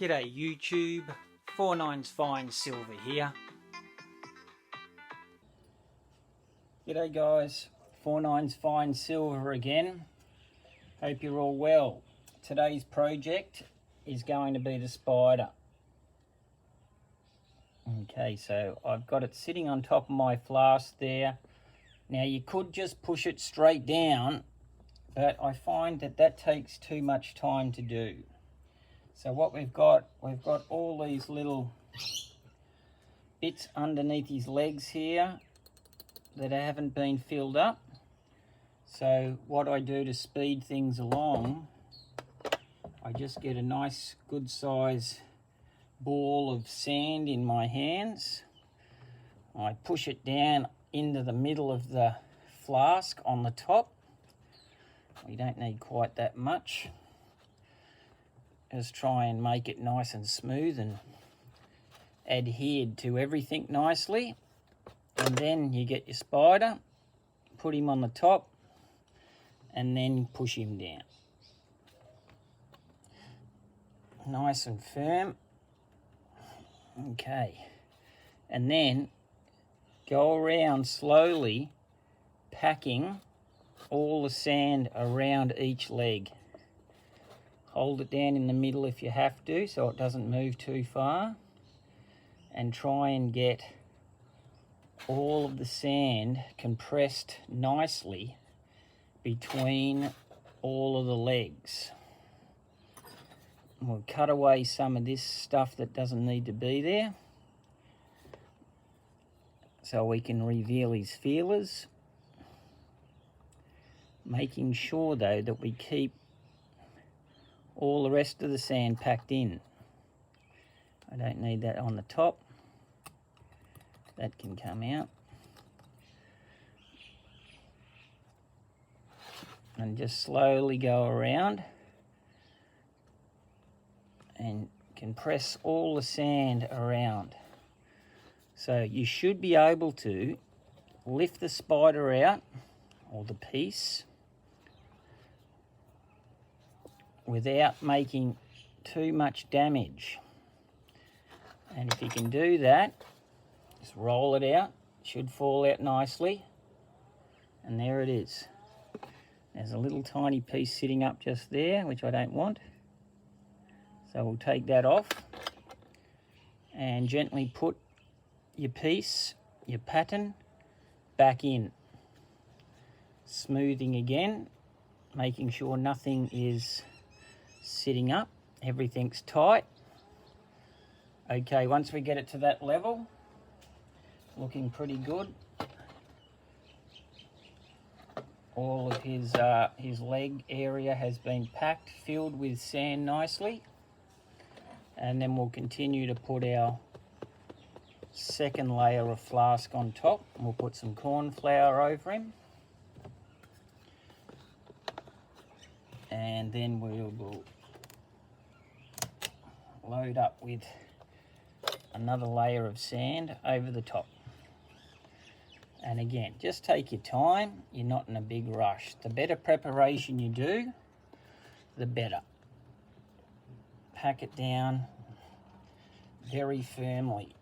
G'day YouTube, 49's Fine Silver here. G'day guys, 49's Fine Silver again. Hope you're all well. Today's project is going to be the spider. Okay, so I've got it sitting on top of my flask there. Now you could just push it straight down, but I find that takes too much time to do. So what we've got all these little bits underneath his legs here that haven't been filled up. So what I do to speed things along, I just get a nice good size ball of sand in my hands. I push it down into the middle of the flask on the top. We don't need quite that much. Just try and make it nice and smooth and adhered to everything nicely. And then you get your spider, put him on the top, and then push him down. Nice and firm. Okay. And then go around slowly, packing all the sand around each leg. Hold it down in the middle if you have to, so it doesn't move too far. And try and get all of the sand compressed nicely between all of the legs. We'll cut away some of this stuff that doesn't need to be there, so we can reveal his feelers. Making sure though that we keep all the rest of the sand packed in. I don't need that on the top. That can come out. And just slowly go around and compress all the sand around. So you should be able to lift the spider out, or the piece, without making too much damage. And if you can do that, just roll it out. It should fall out nicely. And there it is. There's a little tiny piece sitting up just there, which I don't want. So we'll take that off and gently put your piece, your pattern, back in. Smoothing again, making sure nothing is sitting up, everything's tight. Okay, once we get it to that level, looking pretty good. All of his leg area has been packed, filled with sand nicely. And then we'll continue to put our second layer of flask on top. We'll put some corn flour over him. And then we will load up with another layer of sand over the top. And again, just take your time. You're not in a big rush. The better preparation you do, the better. Pack it down very firmly.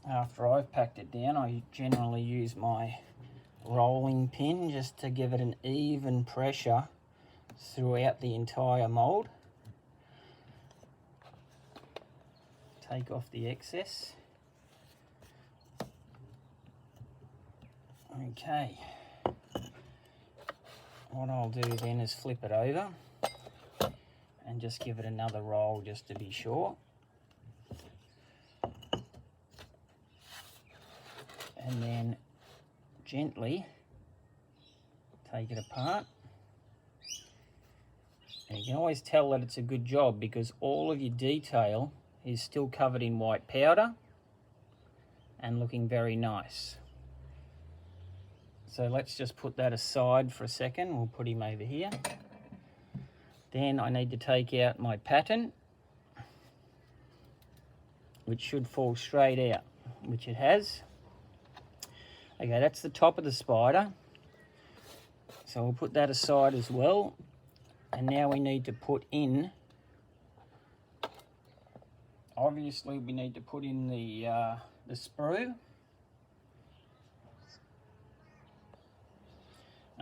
After I've packed it down, I generally use my rolling pin just to give it an even pressure throughout the entire mould. Take off the excess. Okay. What I'll do then is flip it over and just give it another roll just to be sure. And then gently take it apart. And you can always tell that it's a good job because all of your detail is still covered in white powder and looking very nice. So let's just put that aside for a second. We'll put him over here. Then I need to take out my pattern, which should fall straight out, which it has. Okay, that's the top of the spider. So we'll put that aside as well. And now we need to put in, obviously we need to put in the sprue.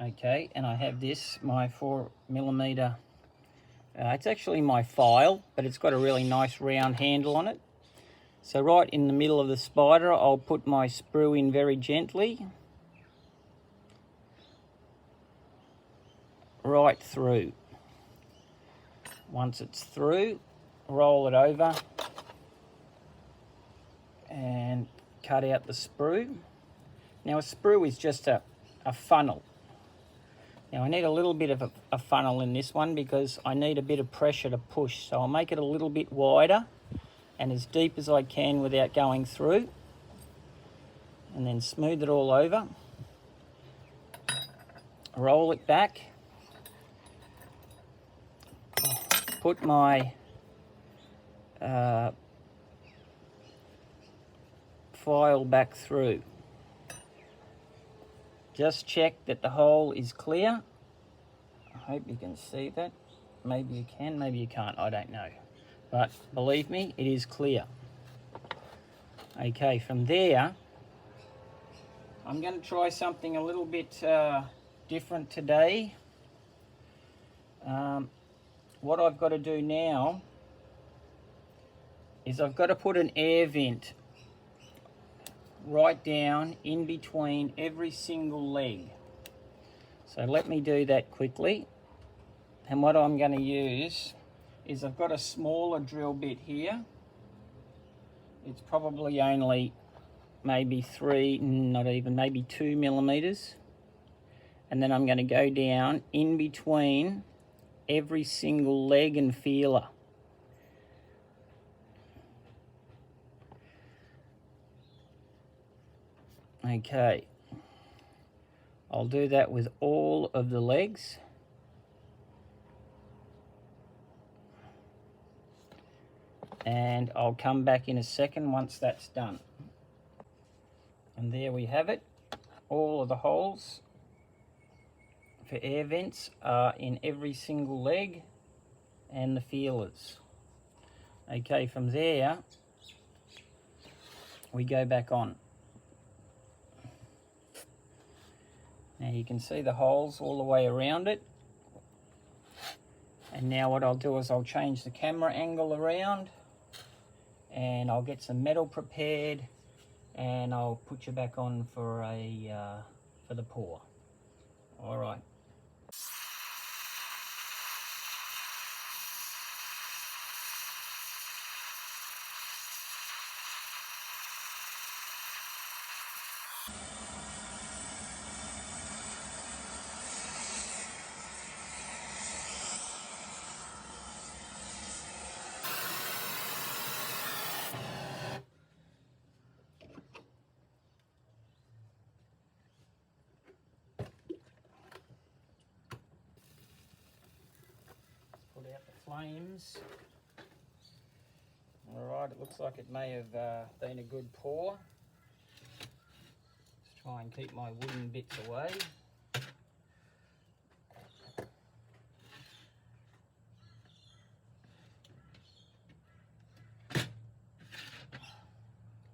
Okay, and I have this, my 4mm, it's actually my file, but it's got a really nice round handle on it. So right in the middle of the spider, I'll put my sprue in very gently. Right through. Once it's through, roll it over and cut out the sprue. Now a sprue is just a funnel. Now I need a little bit of a funnel in this one because I need a bit of pressure to push. So I'll make it a little bit wider and as deep as I can without going through. And then smooth it all over. Roll it back. Put my file back through. Just check that the hole is clear. I hope you can see that. Maybe you can, maybe you can't, I don't know. But believe me, it is clear. Okay, from there, I'm going to try something a little bit different today. What I've got to do now is I've got to put an air vent right down in between every single leg. So let me do that quickly. And what I'm going to use is I've got a smaller drill bit here. It's probably only maybe 3, not even, maybe 2mm. And then I'm going to go down in between every single leg and feeler. Okay, I'll do that with all of the legs. And I'll come back in a second once that's done. And there we have it. All of the holes for air vents are in every single leg and the feelers. Okay, from there we go back on. Now you can see the holes all the way around it. And now what I'll do is I'll change the camera angle around and I'll get some metal prepared and I'll put you back on for the pour. All right. Put out the flames. Alright, it looks like it may have been a good pour. Let's try and keep my wooden bits away.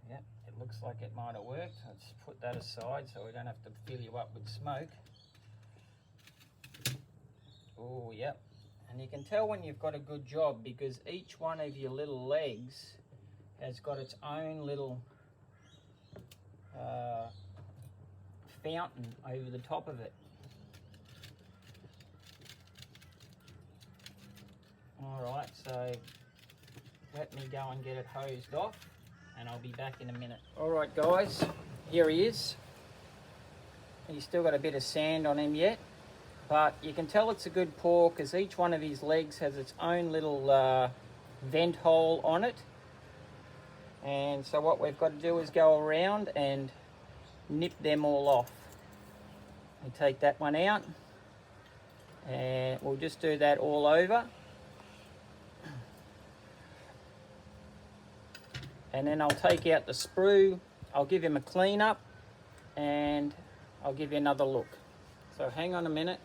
Yep, it looks like it might have worked. Let's put that aside so we don't have to fill you up with smoke. Oh, yep. And you can tell when you've got a good job because each one of your little legs has got its own little fountain over the top of it. Alright, so let me go and get it hosed off and I'll be back in a minute. Alright guys, here he is. He's still got a bit of sand on him yet. But you can tell it's a good pour because each one of his legs has its own little vent hole on it. And so what we've got to do is go around and nip them all off. We take that one out and we'll just do that all over. And then I'll take out the sprue. I'll give him a clean up and I'll give you another look. So hang on a minute.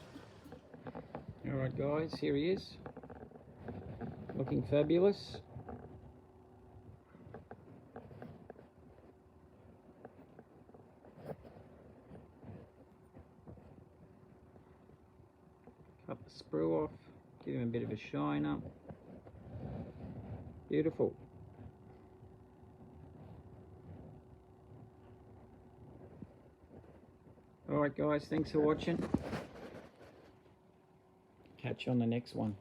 Alright guys, here he is. Looking fabulous. Cut the sprue off, give him a bit of a shine up. Beautiful. Alright guys, thanks for watching. Catch you on the next one.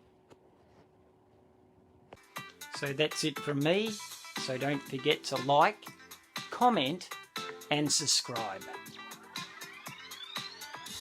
So that's it from me. So don't forget to like, comment and subscribe.